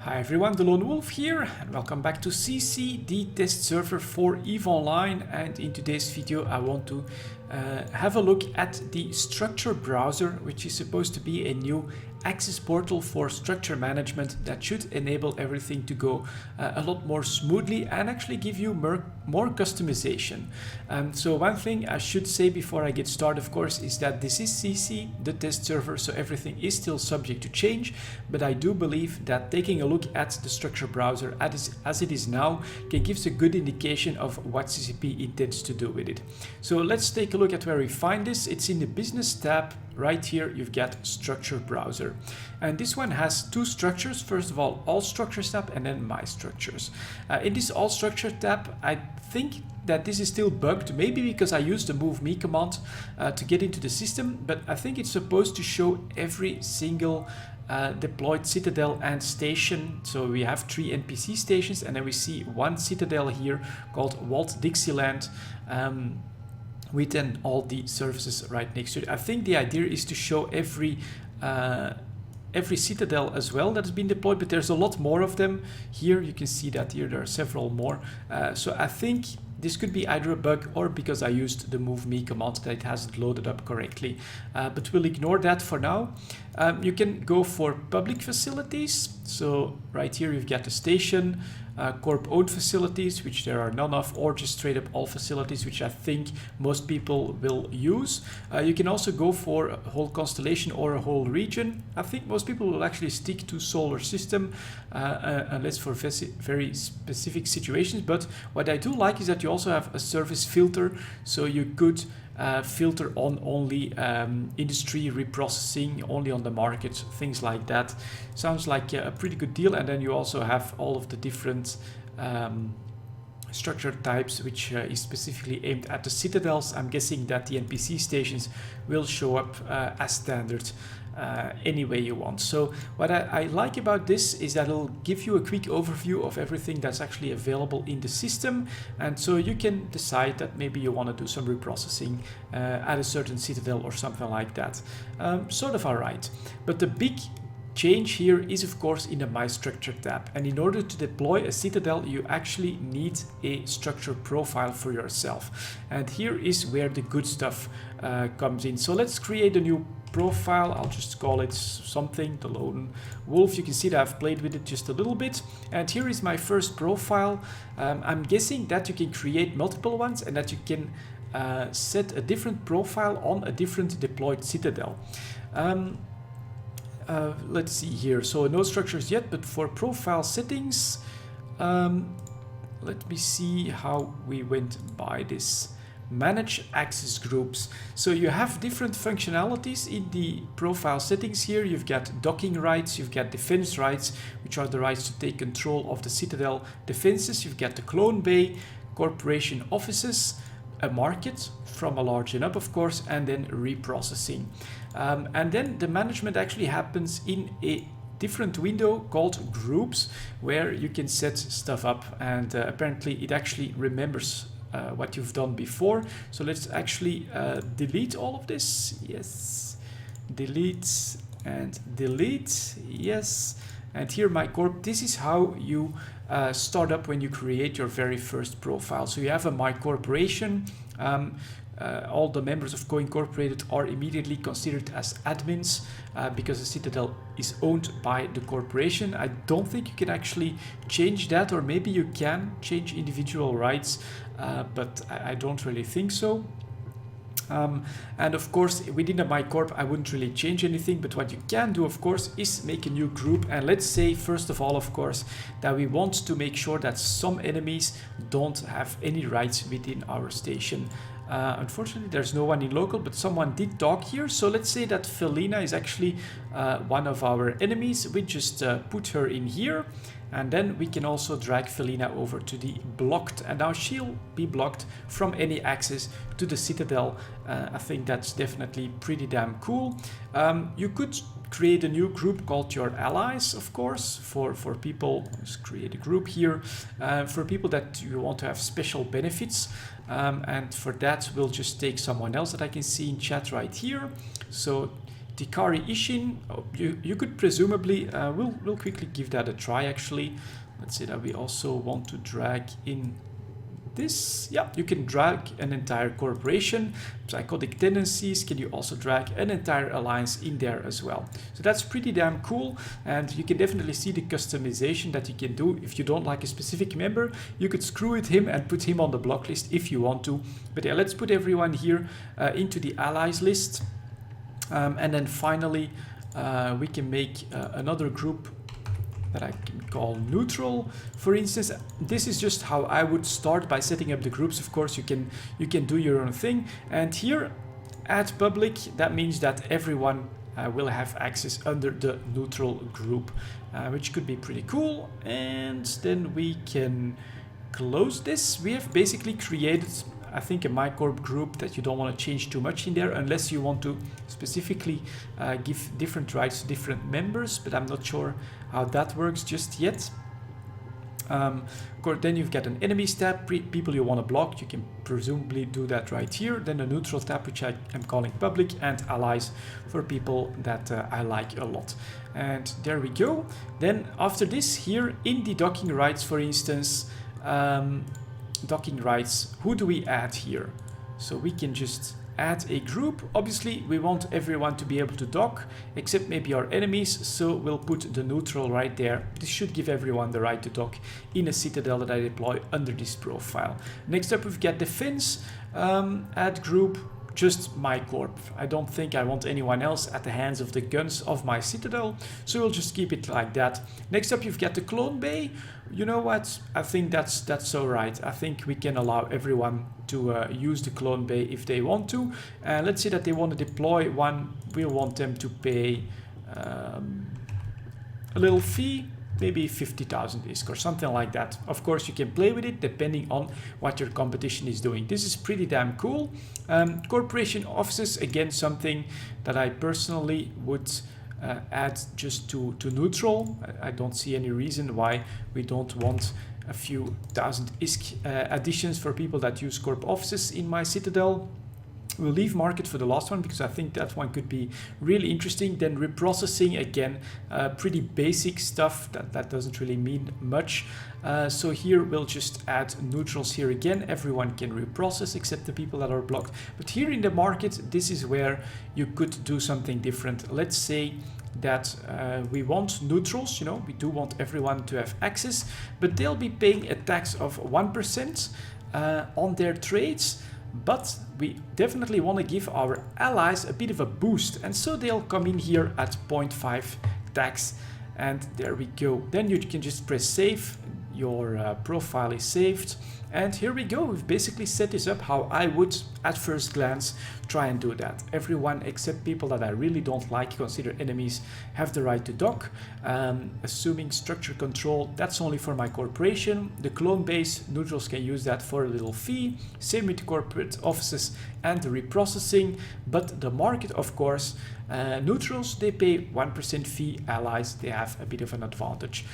Hi everyone, delonewolf here and welcome back to Sisi, the test server for EVE Online, and in today's video I want to have a look at the structure browser, which is supposed to be a new access portal for structure management that should enable everything to go a lot more smoothly and actually give you more customization. So one thing I should say before I get started, of course, is that this is Sisi, the test server, so everything is still subject to change, but I do believe that taking a look at the structure browser as it is now can give us a good indication of what CCP intends to do with it. So let's take a look at where we find this. It's in the business tab. Right here you've got structure browser, and this one has two structures. First of all structures tab, and then my structures. In this all structure tab, I think that this is still bugged, maybe because I used the move me command to get into the system, but I think it's supposed to show every single deployed Citadel and station. So we have 3 NPC stations, and then we see one Citadel here called Walt Dixieland, with then all the services right next to it. I think the idea is to show every Citadel as well that has been deployed, but there's a lot more of them. Here you can see that here there are several more. So I think this could be either a bug or because I used the move me command that it hasn't loaded up correctly. But we'll ignore that for now. You can go for public facilities. So right here you've got the station, corp owned facilities, which there are none of, or just straight up all facilities, which I think most people will use. You can also go for a whole constellation or a whole region. I think most people will actually stick to solar system unless for very specific situations. But what I do like is that you also have a service filter, so you could filter on only industry reprocessing, only on the market, things like that. Sounds like a pretty good deal. And then you also have all of the different structure types, which is specifically aimed at the citadels. I'm guessing that the NPC stations will show up as standard any way you want. So what I like about this is that it'll give you a quick overview of everything that's actually available in the system, and so you can decide that maybe you want to do some reprocessing at a certain citadel or something like that. Sort of alright, but the big change here is of course in the My Structure tab, and in order to deploy a Citadel you actually need a structure profile for yourself, and here is where the good stuff comes in. So let's create a new profile. I'll just call it something, the Lone Wolf. You can see that I've played with it just a little bit, and here is my first profile. I'm guessing that you can create multiple ones and that you can set a different profile on a different deployed Citadel. Let's see here, so no structures yet, but for profile settings, let me see how we went by this. Manage access groups. So you have different functionalities in the profile settings here. You've got docking rights, you've got defense rights, which are the rights to take control of the Citadel defenses. You've got the clone bay, corporation offices, a market from a large and up, of course, and then reprocessing. And then the management actually happens in a different window called groups, where you can set stuff up, and apparently it actually remembers what you've done before. So let's actually delete all of this. Yes, delete and delete. Yes, and here my corp. This is how you start up when you create your very first profile. So you have a My Corporation. All the members of Co-Incorporated are immediately considered as admins because the Citadel is owned by the corporation. I don't think you can actually change that, or maybe you can change individual rights, but I don't really think so. And of course, within the My Corp, I wouldn't really change anything, but what you can do, of course, is make a new group. And let's say, first of all, of course, that we want to make sure that some enemies don't have any rights within our station. Unfortunately, there's no one in local, but someone did talk here. So let's say that Felina is actually one of our enemies. We just put her in here, and then we can also drag Felina over to the blocked, and now she'll be blocked from any access to the Citadel. I think that's definitely pretty damn cool. You could create a new group called your allies, of course, for people. Let's create a group here for people that you want to have special benefits. And for that, we'll just take someone else that I can see in chat right here. So Tikari Ishin, you could presumably, we'll quickly give that a try actually. Let's say that we also want to drag in this. Yeah, you can drag an entire corporation. Psychotic tendencies, can you also drag an entire alliance in there as well. So that's pretty damn cool, and you can definitely see the customization that you can do. If you don't like a specific member, you could screw with him and put him on the block list if you want to. But yeah, let's put everyone here into the allies list. And then finally, we can make another group that I can call neutral. For instance, this is just how I would start by setting up the groups. Of course, you can do your own thing. And here, add public, that means that everyone will have access under the neutral group, which could be pretty cool. And then we can close this. We have basically created, I think, a MyCorp group that you don't want to change too much in there unless you want to specifically give different rights to different members, but I'm not sure how that works just yet. Of course, then you've got an enemies tab, people you want to block, you can presumably do that right here. Then a neutral tab, which I am calling public, and allies for people that I like a lot. And there we go. Then after this, here in the docking rights, for instance, docking rights, who do we add here? So we can just add a group. Obviously we want everyone to be able to dock except maybe our enemies, so we'll put the neutral right there. This should give everyone the right to dock in a Citadel that I deploy under this profile. Next up, we've got defense, add group, just MyCorp. I don't think I want anyone else at the hands of the guns of my Citadel, so we'll just keep it like that. Next up, you've got the clone bay. You know what? I think that's all right. I think we can allow everyone to use the clone bay if they want to. Let's say that they want to deploy one. We'll want them to pay a little fee, maybe 50,000 ISK or something like that. Of course, you can play with it depending on what your competition is doing. This is pretty damn cool. Corporation offices, again, something that I personally would add just to neutral. I don't see any reason why we don't want a few thousand ISK additions for people that use corp offices in my Citadel. We'll leave market for the last one because I think that one could be really interesting. Then reprocessing, again, pretty basic stuff that doesn't really mean much. So here we'll just add neutrals here again. Everyone can reprocess except the people that are blocked. But here in the market, this is where you could do something different. Let's say that we want neutrals, you know, we do want everyone to have access, but they'll be paying a tax of 1% on their trades. But we definitely want to give our allies a bit of a boost, and so they'll come in here at 0.5 tax, and there we go. Then you can just press save, your profile is saved, and here we go. We've basically set this up how I would at first glance try and do that. Everyone except people that I really don't like, consider enemies, have the right to dock. Assuming structure control, that's only for my corporation. The clone base, neutrals can use that for a little fee. Same with the corporate offices and the reprocessing. But the market, of course, neutrals, they pay 1% fee. Allies, they have a bit of an advantage.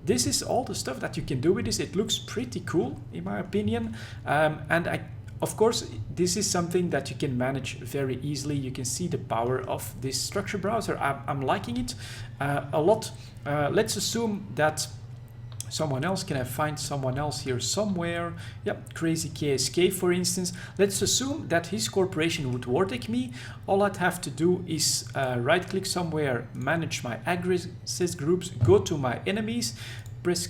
This is all the stuff that you can do with this. It looks pretty cool in my opinion, and of course, this is something that you can manage very easily. You can see the power of this structure browser. I'm liking it a lot. Let's assume that someone else, can I find someone else here somewhere? Yep, Crazy KSK, for instance. Let's assume that his corporation would Vortec me. All I'd have to do is right click somewhere, manage my access groups, go to my enemies, press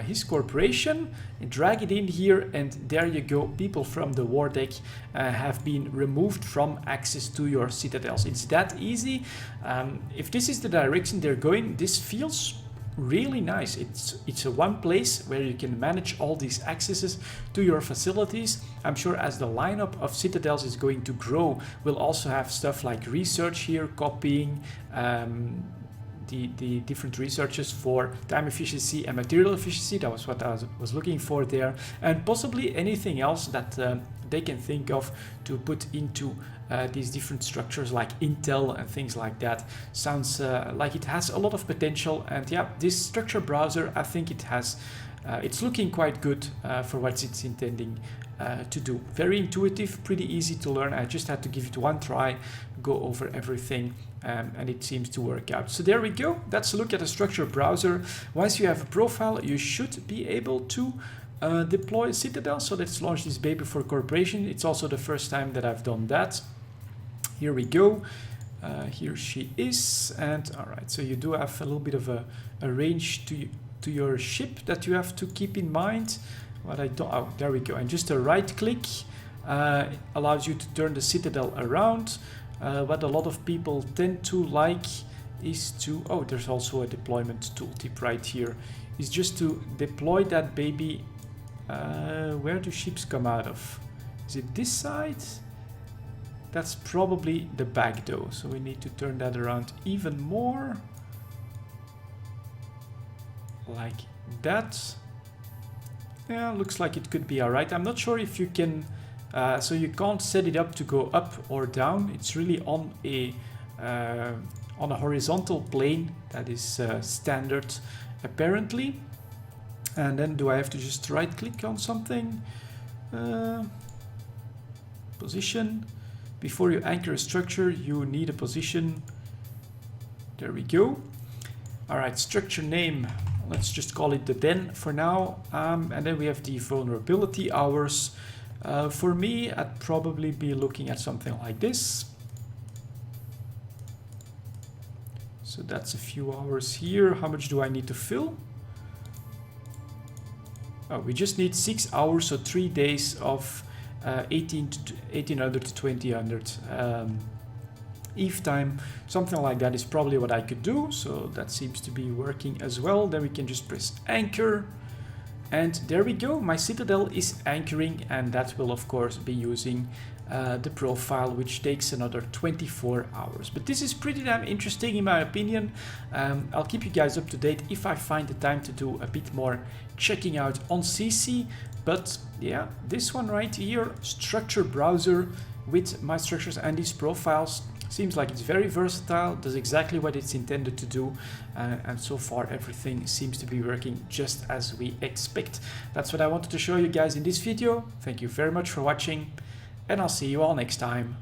his corporation, drag it in here, and there you go. People from the war deck have been removed from access to your citadels. It's that easy. If this is the direction they're going, this feels really nice. It's a one place where you can manage all these accesses to your facilities. I'm sure as the lineup of citadels is going to grow, we'll also have stuff like research here, copying, the different researches for time efficiency and material efficiency. That was what I was looking for there, and possibly anything else that they can think of to put into these different structures like Intel and things like that. Sounds like it has a lot of potential. And yeah, this structure browser, I think it has it's looking quite good for what it's intending to do. Very intuitive, pretty easy to learn. I just had to give it one try, go over everything, and it seems to work out. So there we go. That's a look at a structured browser. Once you have a profile, you should be able to deploy Citadel. So let's launch this baby for corporation. It's also the first time that I've done that. Here we go. Here she is. And all right, so you do have a little bit of a range to your ship that you have to keep in mind. What I don't, oh, there we go. And just a right click allows you to turn the Citadel around. What a lot of people tend to like is to, oh, there's also a deployment tooltip right here, is just to deploy that baby. Where do ships come out of? Is it this side? That's probably the back though, so we need to turn that around even more. Like that. Yeah, looks like it could be alright. I'm not sure if you can, so you can't set it up to go up or down. It's really on a horizontal plane. That is standard apparently. And then do I have to just right click on something? Position. Before you anchor a structure, you need a position. There we go. All right, structure name. Let's just call it the den for now. And then we have the vulnerability hours. For me, I'd probably be looking at something like this. So that's a few hours here. How much do I need to fill? Oh, we just need 6 hours, so 3 days of 1800 to 2000 EVE time. Something like that is probably what I could do. So that seems to be working as well. Then we can just press anchor. And there we go. My Citadel is anchoring, and that will of course be using the profile, which takes another 24 hours. But this is pretty damn interesting in my opinion. I'll keep you guys up to date if I find the time to do a bit more checking out on sisi. But yeah, this one right here, structure browser with my structures and these profiles, seems like it's very versatile, does exactly what it's intended to do, and so far everything seems to be working just as we expect. That's what I wanted to show you guys in this video. Thank you very much for watching, and I'll see you all next time.